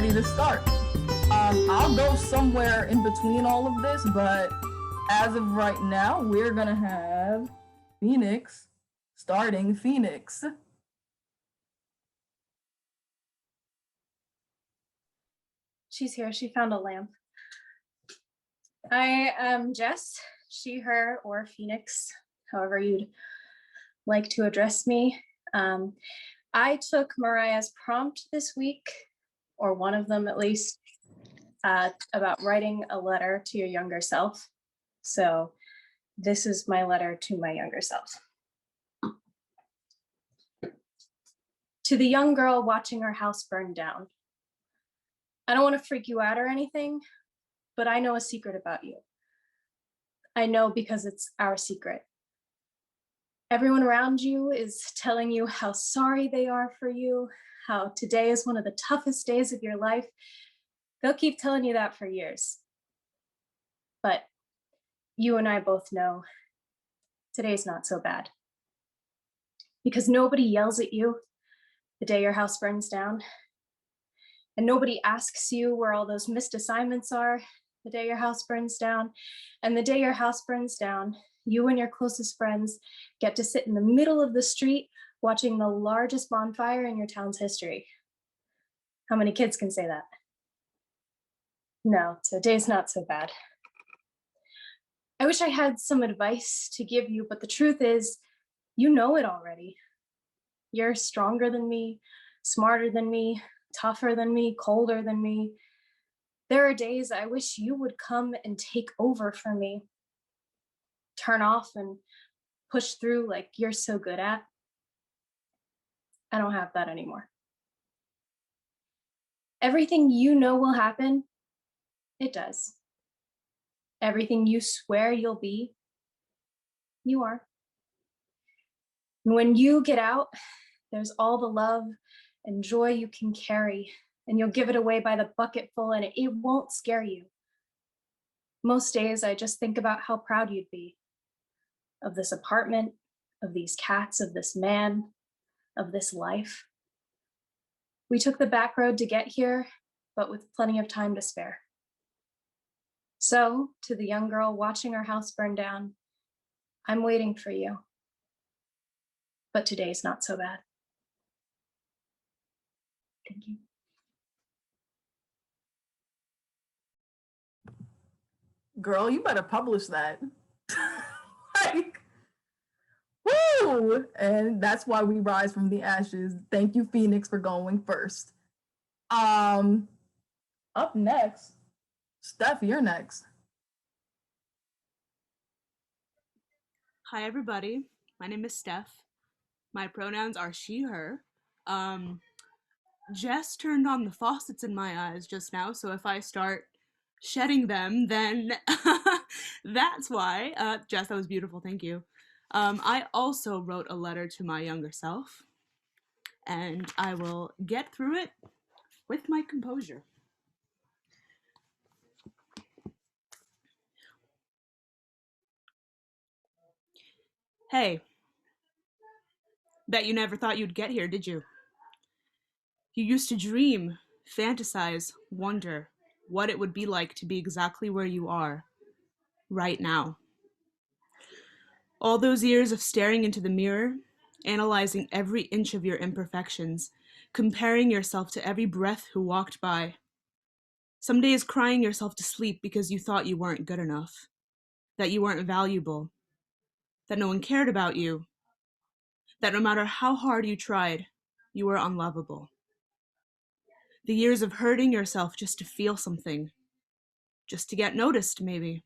ready to start. I'll go somewhere in between all of this, but as of right now, we're gonna have Phoenix starting Phoenix. She's here. She found a lamp. I am Jess, she, her, or Phoenix, however you'd like to address me. I took Mariah's prompt this week, or one of them at least, about writing a letter to your younger self. So this is my letter to my younger self. To the young girl watching her house burn down. I don't want to freak you out or anything, but I know a secret about you. I know because it's our secret. Everyone around you is telling you how sorry they are for you, how today is one of the toughest days of your life. They'll keep telling you that for years. But you and I both know today's not so bad. Because nobody yells at you the day your house burns down. And nobody asks you where all those missed assignments are the day your house burns down. And the day your house burns down, you and your closest friends get to sit in the middle of the street watching the largest bonfire in your town's history. How many kids can say that? No, today's not so bad. I wish I had some advice to give you, but the truth is, you know it already. You're stronger than me, smarter than me, tougher than me, colder than me. There are days I wish you would come and take over for me. Turn off and push through like you're so good at. I don't have that anymore. Everything you know will happen, it does. Everything you swear you'll be, you are. And when you get out, there's all the love and joy you can carry, and you'll give it away by the bucketful, and it won't scare you. Most days, I just think about how proud you'd be of this apartment, of these cats, of this man, of this life. We took the back road to get here, but with plenty of time to spare. So, to the young girl watching her house burn down, I'm waiting for you. But today's not so bad. Thank you. Girl, you better publish that. Like, woo! And that's why we rise from the ashes. Thank you, Phoenix, for going first. Up next, Steph, you're next. Hi, everybody. My name is Steph. My pronouns are she, her. Jess turned on the faucets in my eyes just now, so if I start shedding them, then that's why. Jess, that was beautiful. Thank you. I also wrote a letter to my younger self, and I will get through it with my composure. Hey, bet you never thought you'd get here, did you? You used to dream, fantasize, wonder what it would be like to be exactly where you are right now. All those years of staring into the mirror, analyzing every inch of your imperfections, comparing yourself to every breath who walked by. Some days crying yourself to sleep because you thought you weren't good enough, that you weren't valuable, that no one cared about you, that no matter how hard you tried, you were unlovable. The years of hurting yourself just to feel something, just to get noticed, maybe.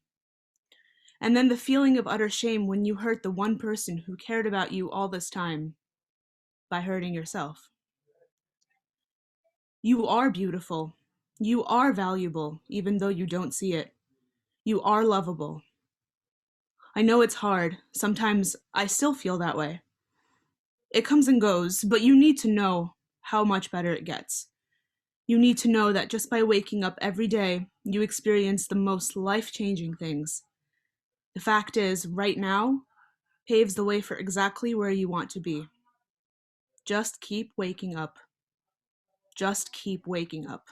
And then the feeling of utter shame when you hurt the one person who cared about you all this time by hurting yourself. You are beautiful. You are valuable, even though you don't see it. You are lovable. I know it's hard. Sometimes I still feel that way. It comes and goes, but you need to know how much better it gets. You need to know that just by waking up every day, you experience the most life-changing things. The fact is, right now, paves the way for exactly where you want to be. Just keep waking up. Just keep waking up.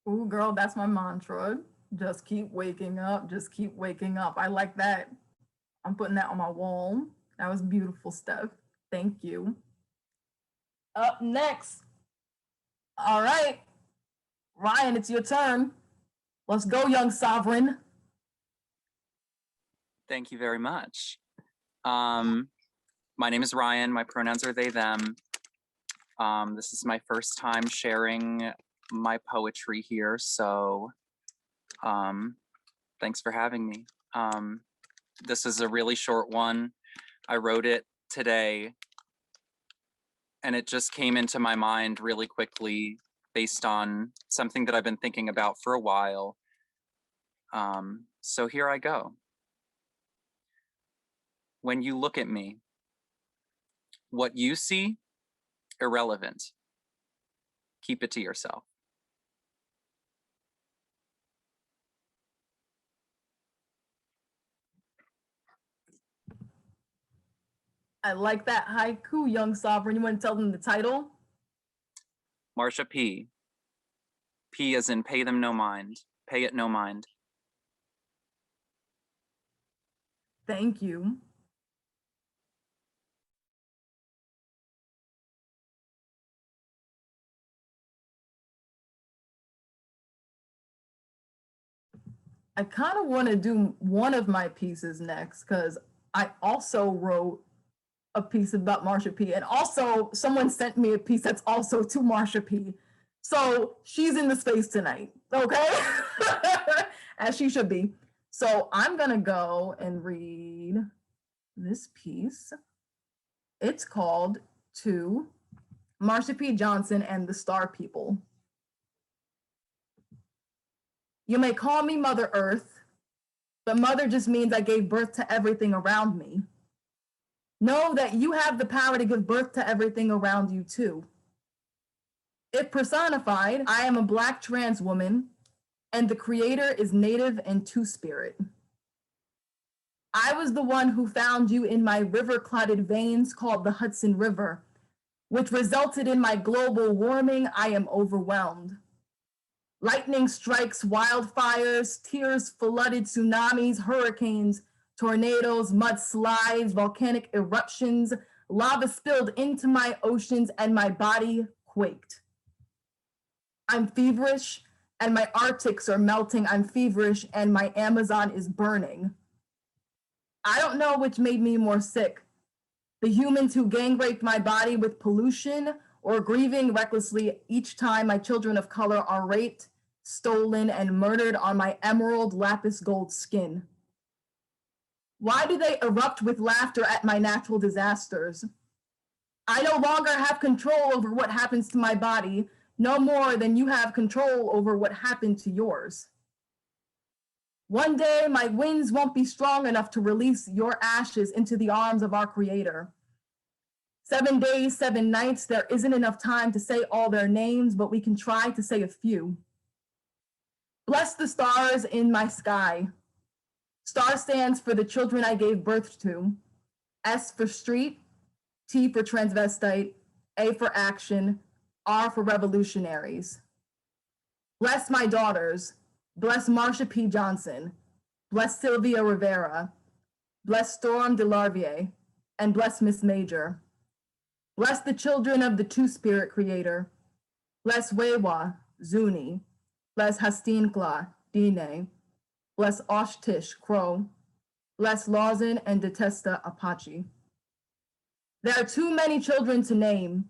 Ooh, girl, that's my mantra. Just keep waking up. Just keep waking up. I like that. I'm putting that on my wall. That was beautiful, Steph. Thank you. Up next. All right. Ryan, it's your turn. Let's go, young sovereign. Thank you very much. My name is Ryan. My pronouns are they, them. This is my first time sharing my poetry here, so thanks for having me. This is a really short one. I wrote it today, and it just came into my mind really quickly based on something that I've been thinking about for a while. So here I go. When you look at me, what you see, irrelevant. Keep it to yourself. I like that haiku, young sovereign. You want to tell them the title? Marsha P. P as in pay them no mind. Pay it no mind. Thank you. I kind of want to do one of my pieces next because I also wrote a piece about Marsha P. And also, someone sent me a piece that's also to Marsha P. So she's in the space tonight, okay? As she should be. So I'm going to go and read this piece. It's called To Marsha P. Johnson and the Star People. You may call me Mother Earth, but mother just means I gave birth to everything around me. Know that you have the power to give birth to everything around you too. If personified, I am a Black trans woman, and the creator is Native and Two-Spirit. I was the one who found you in my river-clotted veins called the Hudson River, which resulted in my global warming. I am overwhelmed. Lightning strikes, wildfires, tears flooded tsunamis, hurricanes, tornadoes, mudslides, volcanic eruptions, lava spilled into my oceans, and my body quaked. I'm feverish, and my Arctics are melting. I'm feverish, and my Amazon is burning. I don't know which made me more sick, the humans who gang raped my body with pollution or grieving recklessly each time my children of color are raped, stolen, and murdered on my emerald lapis gold skin. Why do they erupt with laughter at my natural disasters? I no longer have control over what happens to my body, no more than you have control over what happened to yours. One day, my winds won't be strong enough to release your ashes into the arms of our Creator. 7 days, 7 nights, there isn't enough time to say all their names, but we can try to say a few. Bless the stars in my sky. Star stands for the children I gave birth to. S for street, T for transvestite, A for action, R for revolutionaries. Bless my daughters. Bless Marsha P. Johnson. Bless Sylvia Rivera. Bless Storm DeLarvier. And bless Miss Major. Bless the children of the Two-Spirit Creator. Bless Wewa, Zuni. Bless Hastinkla, Dine. Bless Oshtish, Crow. Bless Lawson and Detesta, Apache. There are too many children to name.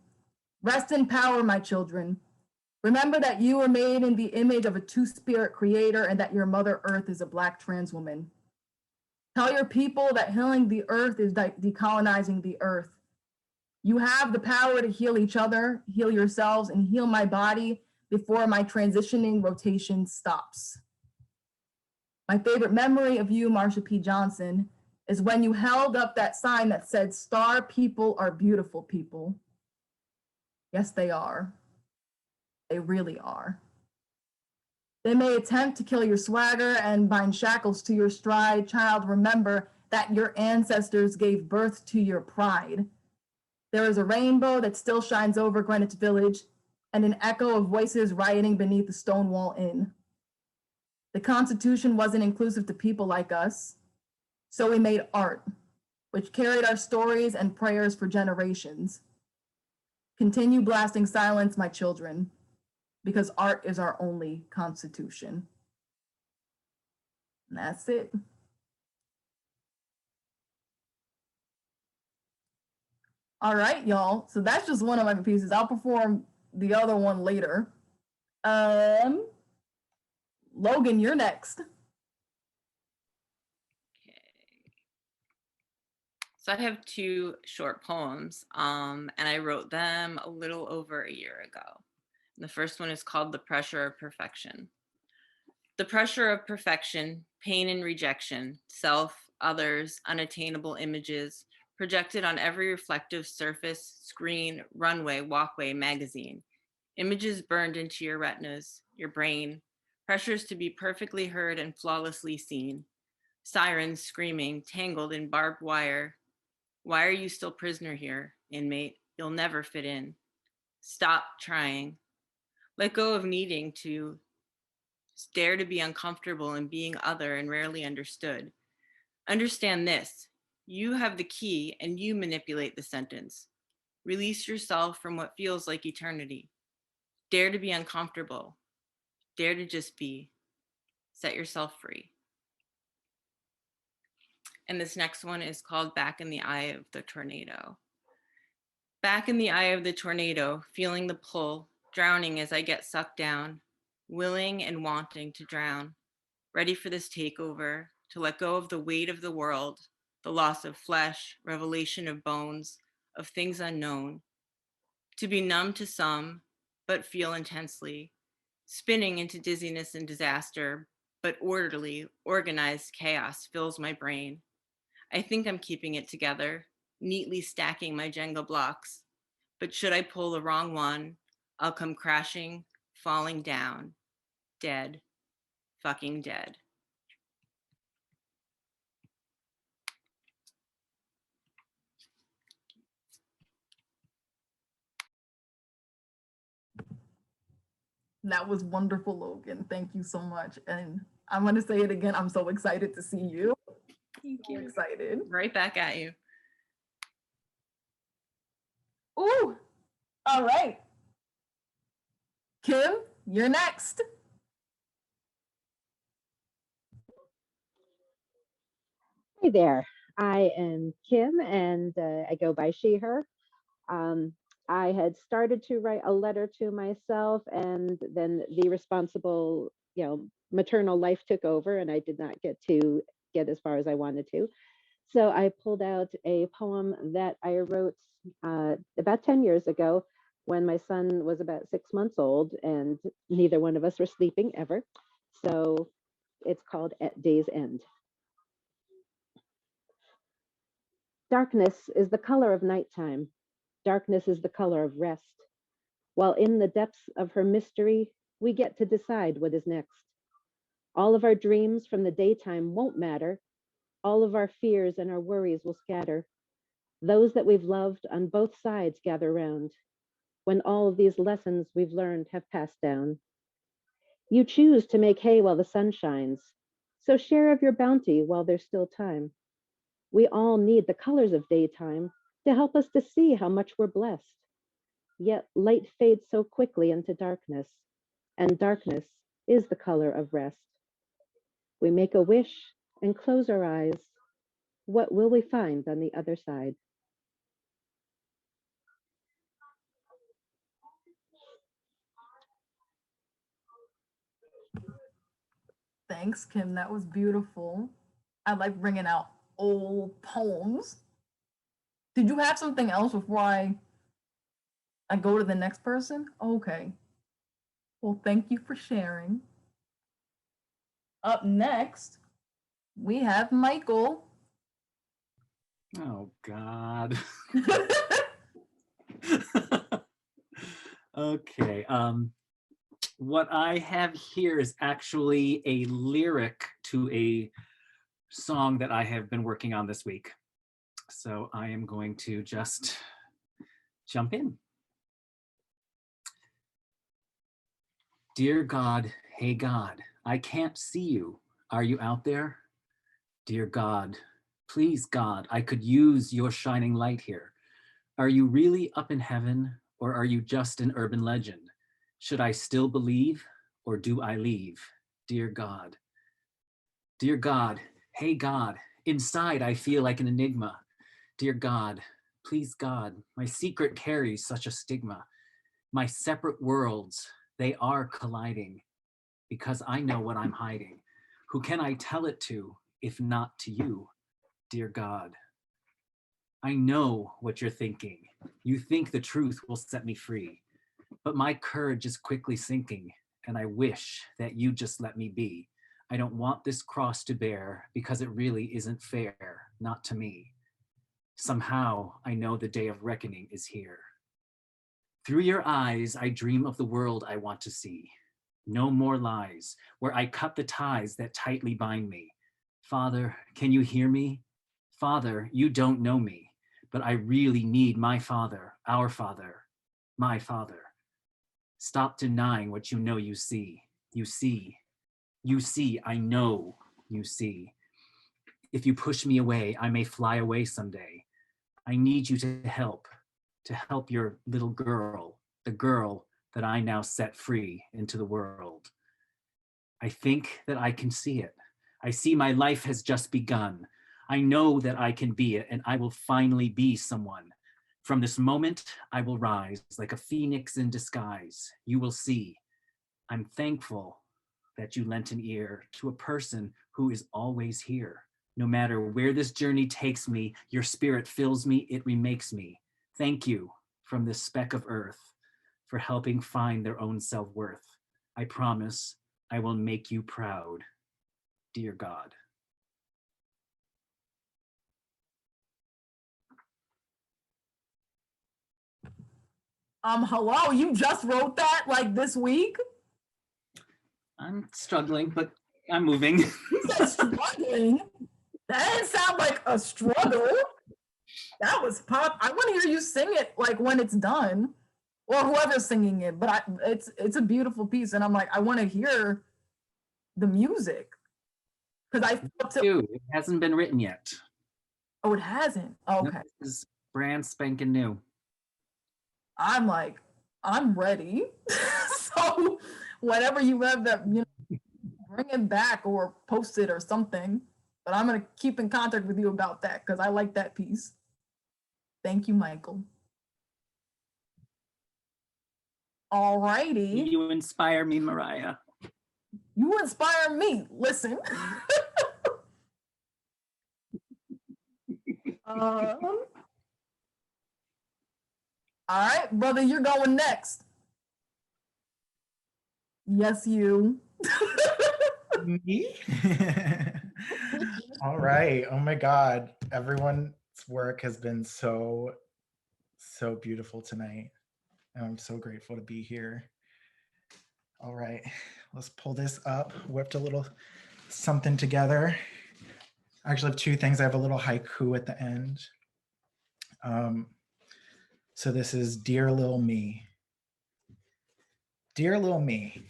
Rest in power, my children. Remember that you were made in the image of a Two-Spirit Creator and that your Mother Earth is a Black trans woman. Tell your people that healing the earth is decolonizing the earth. You have the power to heal each other, heal yourselves, and heal my body before my transitioning rotation stops. My favorite memory of you, Marsha P. Johnson, is when you held up that sign that said, "Star people are beautiful people." Yes, they are. They really are. They may attempt to kill your swagger and bind shackles to your stride. Child, remember that your ancestors gave birth to your pride. There is a rainbow that still shines over Greenwich Village, and an echo of voices rioting beneath the Stonewall Inn. The Constitution wasn't inclusive to people like us, so we made art, which carried our stories and prayers for generations. Continue blasting silence, my children, because art is our only constitution. And that's it. All right, y'all. So that's just one of my pieces. I'll perform the other one later. Logan, you're next. Okay. So I have two short poems, and I wrote them a little over a year ago. And the first one is called The Pressure of Perfection. The pressure of perfection, pain and rejection, self, others, unattainable images, projected on every reflective surface, screen, runway, walkway, magazine. Images burned into your retinas, your brain, pressures to be perfectly heard and flawlessly seen. Sirens screaming, tangled in barbed wire. Why are you still prisoner here, inmate? You'll never fit in. Stop trying. Let go of needing to. Dare to be uncomfortable in being other and rarely understood. Understand this. You have the key and you manipulate the sentence. Release yourself from what feels like eternity. Dare to be uncomfortable. Dare to just be. Set yourself free. And this next one is called Back in the Eye of the Tornado. Back in the eye of the tornado, feeling the pull, drowning as I get sucked down, willing and wanting to drown, ready for this takeover, to let go of the weight of the world, the loss of flesh, revelation of bones, of things unknown, to be numb to some, but feel intensely, spinning into dizziness and disaster, but orderly, organized chaos fills my brain. I think I'm keeping it together, neatly stacking my Jenga blocks, but should I pull the wrong one, I'll come crashing, falling down, dead, fucking dead. That was wonderful, Logan. Thank you so much. And I'm going to say it again. I'm so excited to see you. Thank So you. excited. Right back at you. Ooh. All right. Kim, you're next. Hey there, I am Kim and I go by she, her. Um, I had started to write a letter to myself and then the responsible, maternal life took over and I did not get as far as I wanted to. So I pulled out a poem that I wrote about 10 years ago when my son was about 6 months old and neither one of us were sleeping ever. So it's called At Day's End. Darkness is the color of nighttime. Darkness is the color of rest. While in the depths of her mystery, we get to decide what is next. All of our dreams from the daytime won't matter. All of our fears and our worries will scatter. Those that we've loved on both sides gather round. When all of these lessons we've learned have passed down. You choose to make hay while the sun shines. So share of your bounty while there's still time. We all need the colors of daytime to help us to see how much we're blessed. Yet light fades so quickly into darkness, and darkness is the color of rest. We make a wish and close our eyes. What will we find on the other side? Thanks, Kim. That was beautiful. I like bringing out old poems. Did you have something else before I go to the next person? Okay. Well, thank you for sharing. Up next, we have Michael. Oh, God. Okay. What I have here is actually a lyric to a song that I have been working on this week. So I am going to just jump in. Dear God, hey God, I can't see you. Are you out there? Dear God, please God, I could use your shining light here. Are you really up in heaven, or are you just an urban legend? Should I still believe, or do I leave? Dear God. Dear God, hey God, inside I feel like an enigma. Dear God, please God, my secret carries such a stigma. My separate worlds, they are colliding because I know what I'm hiding. Who can I tell it to if not to you, dear God? I know what you're thinking. You think the truth will set me free, but my courage is quickly sinking, and I wish that you just let me be. I don't want this cross to bear because it really isn't fair, not to me. Somehow I know the day of reckoning is here. Through your eyes, I dream of the world I want to see. No more lies, where I cut the ties that tightly bind me. Father, can you hear me? Father, you don't know me, but I really need my Father, our Father, my Father. Stop denying what you know you see. You see, you see, I know you see. If you push me away, I may fly away someday. I need you to help your little girl, the girl that I now set free into the world. I think that I can see it. I see my life has just begun. I know that I can be it, and I will finally be someone. From this moment, I will rise like a phoenix in disguise. You will see. I'm thankful that you lent an ear to a person who is always here. No matter where this journey takes me, your spirit fills me, it remakes me. Thank you from this speck of earth for helping find their own self-worth. I promise I will make you proud, dear God. Hello, you just wrote that like this week? I'm struggling, but I'm moving. You said struggling? That didn't sound like a struggle. That was pop. I want to hear you sing it like when it's done, or whoever's singing it. But it's a beautiful piece, and I'm like, I want to hear the music because I felt it. Dude, it hasn't been written yet. Oh, it hasn't. No, Okay, this is brand spanking new. I'm like, I'm ready. So whatever you have that, bring it back or post it or something. But I'm gonna keep in contact with you about that because I like that piece. Thank you, Michael. All righty. You inspire me, Mariah. You inspire me. Listen. All right, brother, you're going next. Yes, you. Me? All right. Oh my God. Everyone's work has been so beautiful tonight. And I'm so grateful to be here. All right. Let's pull this up. Whipped a little something together. I actually have two things. I have a little haiku at the end. So this is Dear Lil Me. Dear Lil Me,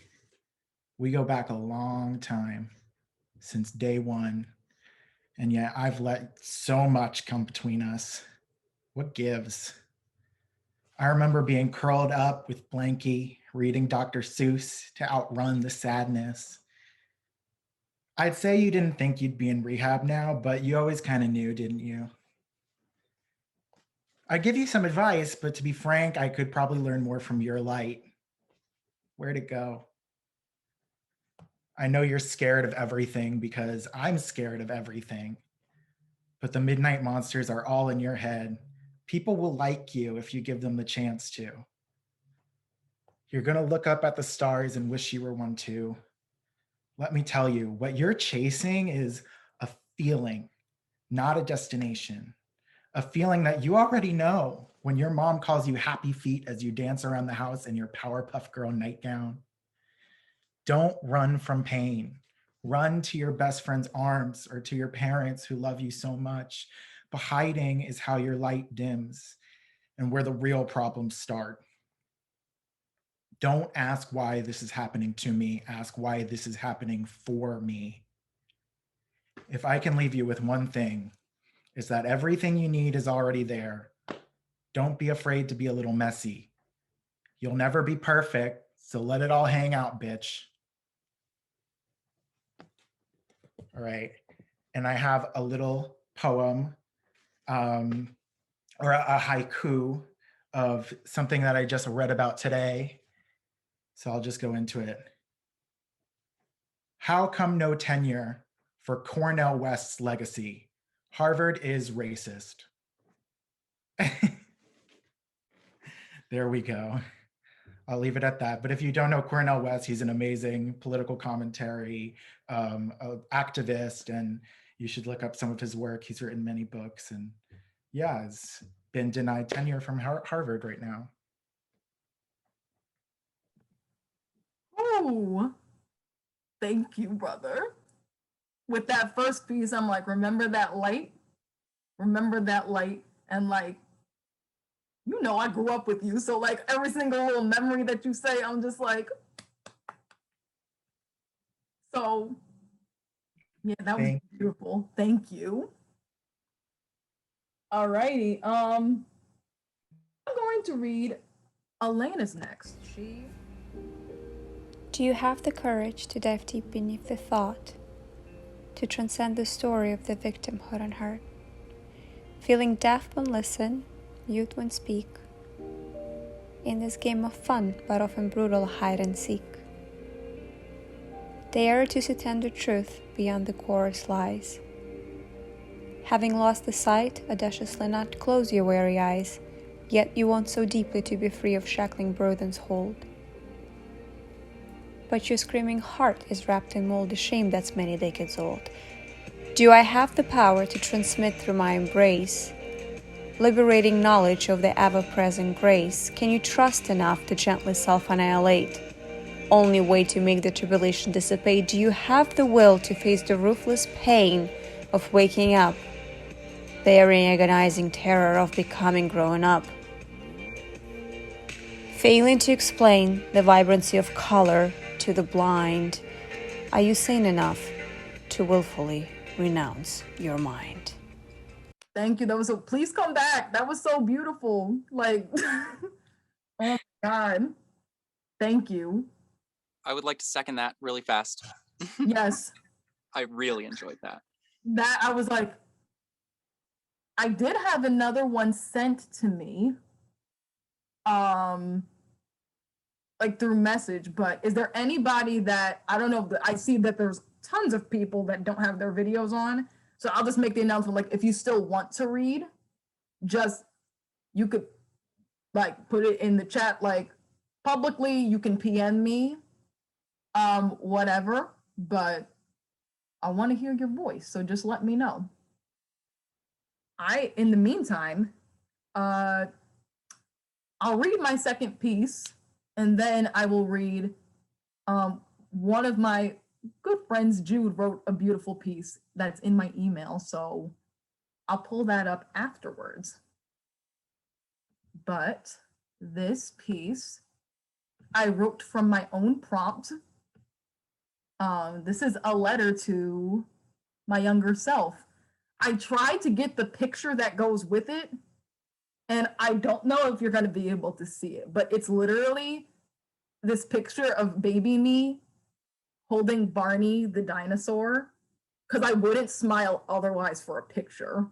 we go back a long time, since day one, and yet I've let so much come between us. What gives? I remember being curled up with Blanky, reading Dr. Seuss to outrun the sadness. I'd say you didn't think you'd be in rehab now, but you always kind of knew, didn't you? I'd give you some advice, but to be frank, I could probably learn more from your light. Where'd it go? I know you're scared of everything because I'm scared of everything. But the midnight monsters are all in your head. People will like you if you give them the chance to. You're going to look up at the stars and wish you were one too. Let me tell you, what you're chasing is a feeling, not a destination. A feeling that you already know when your mom calls you happy feet as you dance around the house in your Powerpuff Girl nightgown. Don't run from pain. Run to your best friend's arms or to your parents who love you so much. But hiding is how your light dims and where the real problems start. Don't ask why this is happening to me. Ask why this is happening for me. If I can leave you with one thing, is that everything you need is already there. Don't be afraid to be a little messy. You'll never be perfect, so let it all hang out, bitch. All right. And I have a little poem or a haiku of something that I just read about today. So I'll just go into it. How come no tenure for Cornell West's legacy? Harvard is racist. There we go. I'll leave it at that. But if you don't know Cornell West, he's an amazing political commentary activist, and you should look up some of his work. He's written many books, and yeah, has been denied tenure from Harvard right now. Oh, thank you, brother. With that first piece, I'm like, remember that light? Remember that light? And like, you know, I grew up with you. So like every single little memory that you say, I'm just like, so yeah, that was beautiful. Thank you. All righty. I'm going to read Elena's next. Do you have the courage to dive deep beneath the thought, to transcend the story of the victimhood unheard? Feeling deaf when listen, mute when speak, in this game of fun but often brutal hide and seek. Dare to see tender truth beyond the chorus lies. Having lost the sight, audaciously not close your weary eyes, yet you want so deeply to be free of shackling burden's hold. But your screaming heart is wrapped in moldy shame that's many decades old. Do I have the power to transmit through my embrace liberating knowledge of the ever-present grace? Can you trust enough to gently self-annihilate? Only way to make the tribulation dissipate. Do you have the will to face the ruthless pain of waking up, bearing agonizing terror of becoming grown up? Failing to explain the vibrancy of color to the blind, are you sane enough to willfully renounce your mind? Thank you. That was so, please come back. That was so beautiful. Like, oh my God. Thank you. I would like to second that really fast. Yes. I really enjoyed that. That I was like, I did have another one sent to me. Like through message, but is there anybody that, I don't know, I see that there's tons of people that don't have their videos on. So I'll just make the announcement, like if you still want to read, just, you could like put it in the chat, like publicly, you can PM me, whatever, but I want to hear your voice. So just let me know. In the meantime, I'll read my second piece and then I will read one of my good friends, Jude, wrote a beautiful piece that's in my email. So I'll pull that up afterwards. But this piece I wrote from my own prompt. This is a letter to my younger self. I tried to get the picture that goes with it, and I don't know if you're going to be able to see it, but it's literally this picture of baby me holding Barney the dinosaur, because I wouldn't smile otherwise for a picture.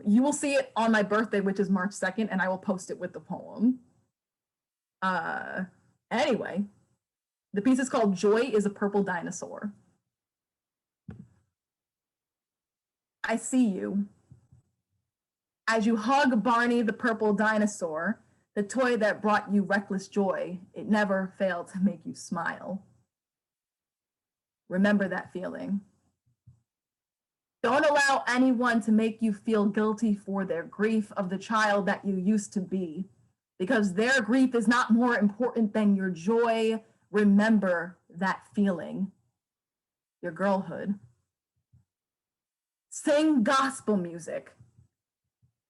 You will see it on my birthday, which is March 2nd, and I will post it with the poem. Anyway, the piece is called Joy is a Purple Dinosaur. I see you. As you hug Barney the purple dinosaur, the toy that brought you reckless joy, it never failed to make you smile. Remember that feeling. Don't allow anyone to make you feel guilty for their grief of the child that you used to be, because their grief is not more important than your joy. Remember that feeling, your girlhood. Sing gospel music.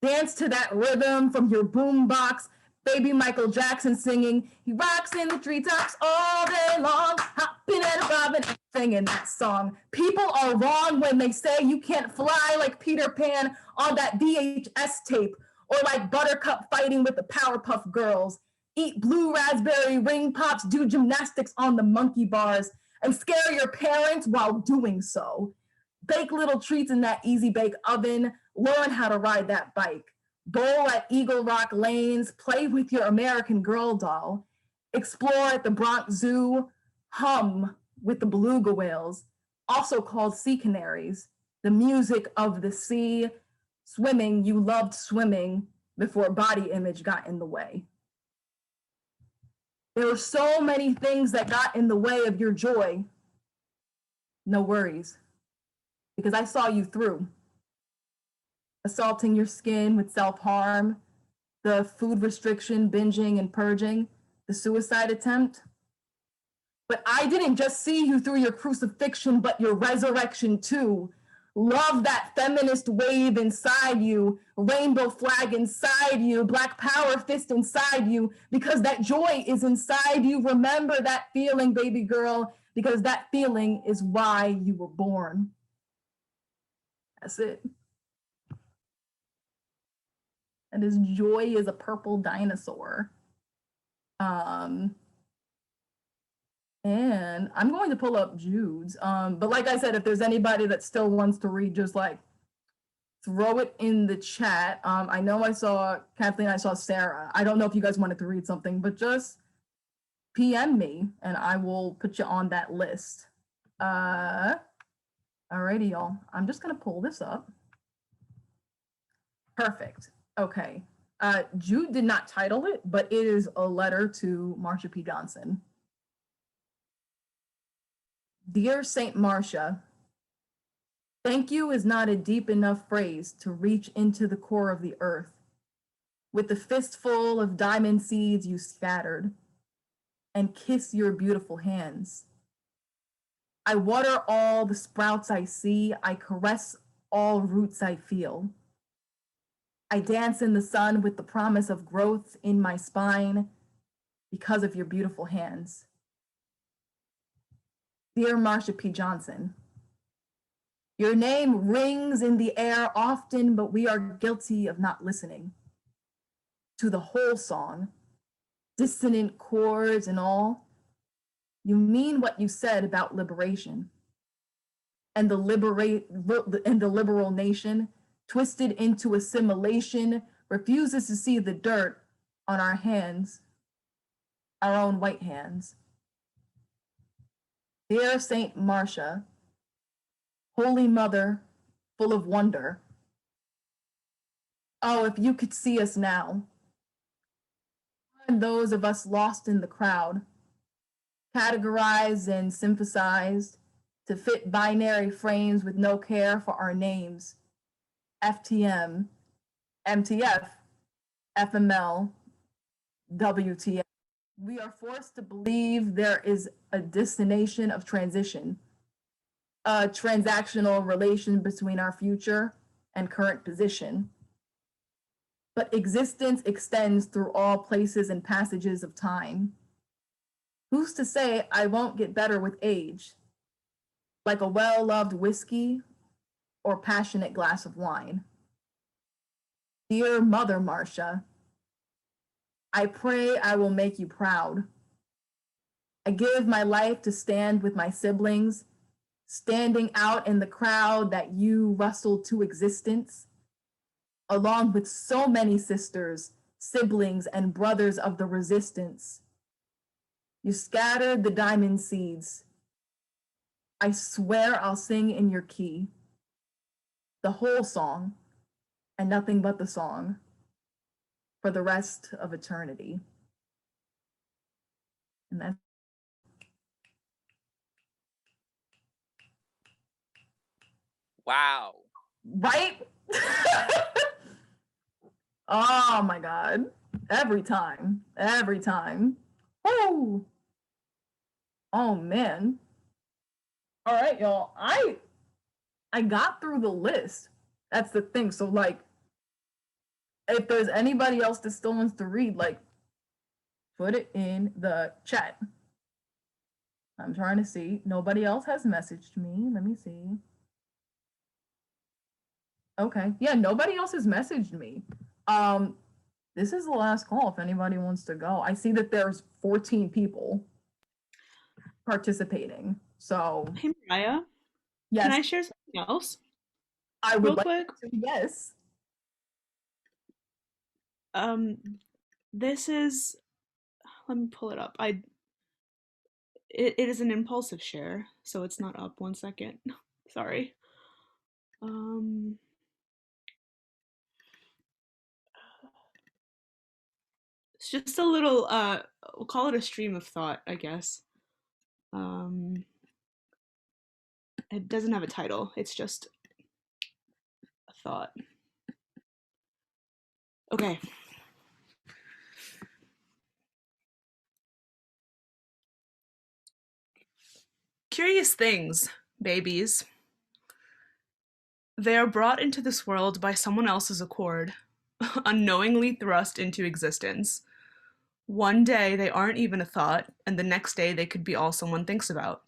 Dance to that rhythm from your boombox. Baby Michael Jackson singing, he rocks in the treetops all day long, hopping and bobbing and singing that song. People are wrong when they say you can't fly like Peter Pan on that VHS tape, or like Buttercup fighting with the Powerpuff Girls. Eat blue raspberry ring pops, do gymnastics on the monkey bars, and scare your parents while doing so. Bake little treats in that easy bake oven, learn how to ride that bike. Bowl at Eagle Rock Lanes, play with your American Girl doll, explore at the Bronx Zoo, hum with the beluga whales, also called sea canaries, the music of the sea, swimming, you loved swimming before body image got in the way. There were so many things that got in the way of your joy. No worries, because I saw you through. Assaulting your skin with self-harm, the food restriction, binging and purging, the suicide attempt. But I didn't just see you through your crucifixion, but your resurrection too. Love that feminist wave inside you, rainbow flag inside you, Black Power fist inside you, because that joy is inside you. Remember that feeling, baby girl, because that feeling is why you were born. That's it. And his joy is a purple dinosaur. And I'm going to pull up Jude's. But like I said, if there's anybody that still wants to read, just like throw it in the chat. I know I saw Kathleen, I saw Sarah. I don't know if you guys wanted to read something, but just PM me and I will put you on that list. Alrighty, y'all. I'm just gonna pull this up. Perfect. Okay. Jude did not title it, but it is a letter to Marsha P. Johnson. Dear Saint Marsha, thank you is not a deep enough phrase to reach into the core of the earth. With the fistful of diamond seeds you scattered, and kiss your beautiful hands. I water all the sprouts I see, I caress all roots I feel. I dance in the sun with the promise of growth in my spine because of your beautiful hands. Dear Marsha P. Johnson, your name rings in the air often, but we are guilty of not listening to the whole song, dissonant chords and all. You mean what you said about liberation and the liberal nation, twisted into assimilation, refuses to see the dirt on our hands, our own white hands. Dear Saint Marsha, Holy Mother, full of wonder. Oh, if you could see us now, and those of us lost in the crowd, categorized and synthesized to fit binary frames with no care for our names. FTM, MTF, FML, WTF. We are forced to believe there is a destination of transition, a transactional relation between our future and current position. But existence extends through all places and passages of time. Who's to say I won't get better with age, like a well-loved whiskey or passionate glass of wine? Dear Mother Marsha, I pray I will make you proud. I give my life to stand with my siblings, standing out in the crowd that you rustled to existence, along with so many sisters, siblings, and brothers of the resistance. You scattered the diamond seeds. I swear I'll sing in your key, the whole song, and nothing but the song, for the rest of eternity. And that's Wow. right? Oh my God. Every time. Woo! Oh man. All right, y'all. I got through the list. That's the thing. So like, if there's anybody else that still wants to read, like, put it in the chat. I'm trying to see. Nobody else has messaged me. Let me see. Okay. Yeah, nobody else has messaged me. This is the last call if anybody wants to go. I see that there's 14 people participating. So, Hey, Mariah, yes, can I share something else I real would like quick? to. Yes. This is, let me pull it up. It is an impulsive share, so it's not up. 1 second. Sorry. It's just a little, we'll call it a stream of thought, I guess. It doesn't have a title. It's just a thought. Okay. Curious things, babies. They are brought into this world by someone else's accord, unknowingly thrust into existence. One day they aren't even a thought, and the next day they could be all someone thinks about.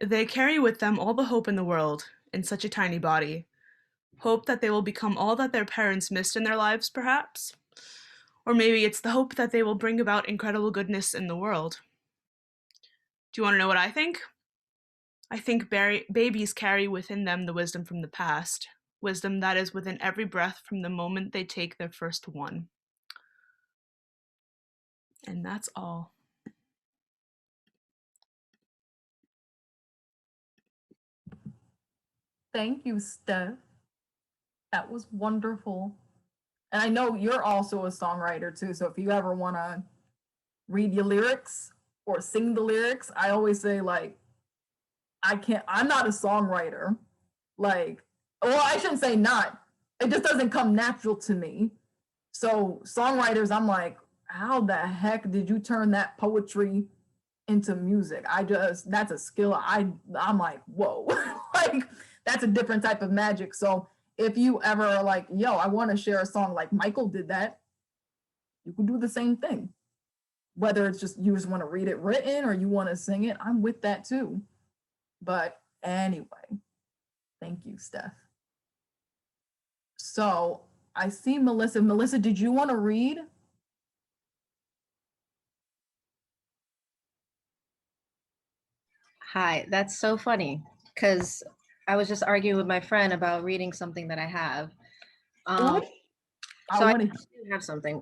They carry with them all the hope in the world, in such a tiny body. Hope that they will become all that their parents missed in their lives, perhaps? Or maybe it's the hope that they will bring about incredible goodness in the world. Do you want to know what I think? I think babies carry within them the wisdom from the past, wisdom that is within every breath from the moment they take their first one. And that's all. Thank you, Steph. That was wonderful. And I know you're also a songwriter too. So if you ever want to read your lyrics or sing the lyrics, I always say, like, I'm not a songwriter. Like, well, I shouldn't say not. It just doesn't come natural to me. So songwriters, I'm like, how the heck did you turn that poetry into music? That's a skill. I'm like, whoa, like that's a different type of magic. So if you ever are like, yo, I want to share a song like Michael did that, you can do the same thing. Whether it's just you just want to read it written or you want to sing it, I'm with that too. But anyway, thank you, Steph. So I see Melissa. Melissa, did you want to read? Hi, that's so funny because I was just arguing with my friend about reading something that I have. What? So I do have something.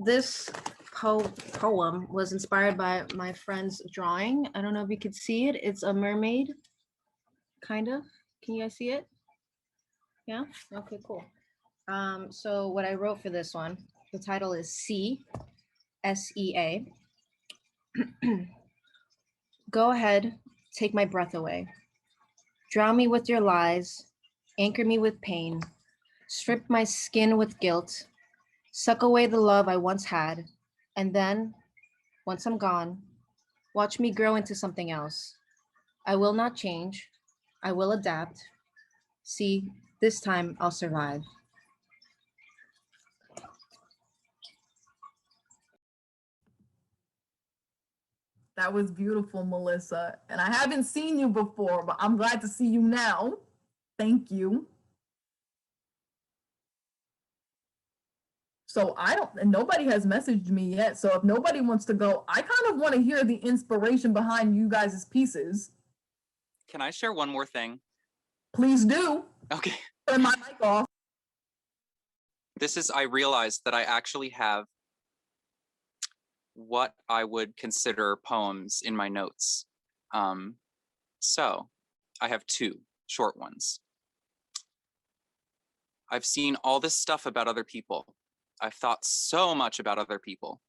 This poem was inspired by my friend's drawing. I don't know if you could see it. It's a mermaid, kind of. Can you guys see it? Yeah? Okay, cool. So what I wrote for this one, the title is Sea, S-E-A. Go ahead, take my breath away. Drown me with your lies, anchor me with pain, strip my skin with guilt, suck away the love I once had, and then, once I'm gone, watch me grow into something else. I will not change. I will adapt. See, this time I'll survive. That was beautiful, Melissa. And I haven't seen you before, but I'm glad to see you now. Thank you. So nobody has messaged me yet. So if nobody wants to go, I kind of want to hear the inspiration behind you guys' pieces. Can I share one more thing? Please do. Okay. Turn my mic off. I realized that I actually have what I would consider poems in my notes. So I have two short ones. I've seen all this stuff about other people. I've thought so much about other people,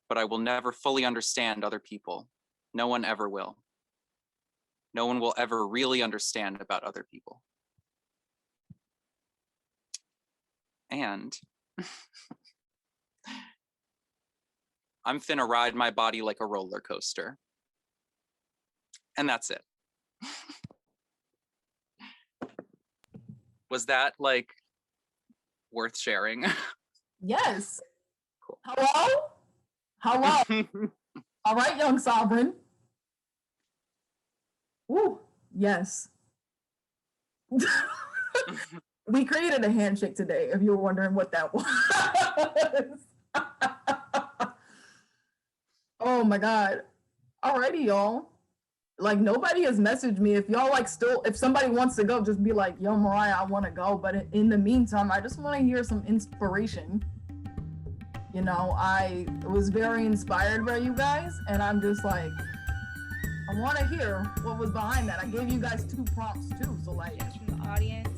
but I will never fully understand other people. No one ever will. No one will ever really understand about other people. And I'm finna ride my body like a roller coaster. And that's it. Was that like worth sharing? Yes. Cool. Hello? Hello. All right, young sovereign. Ooh, yes. We created a handshake today, if you were wondering what that was. Oh my God. Alrighty, y'all. Like, nobody has messaged me. If y'all like still, if somebody wants to go, just be like, yo, Mariah, I want to go. But in the meantime, I just want to hear some inspiration. You know, I was very inspired by you guys, and I'm just like, I want to hear what was behind that. I gave you guys 2 prompts too, so like. From the audience.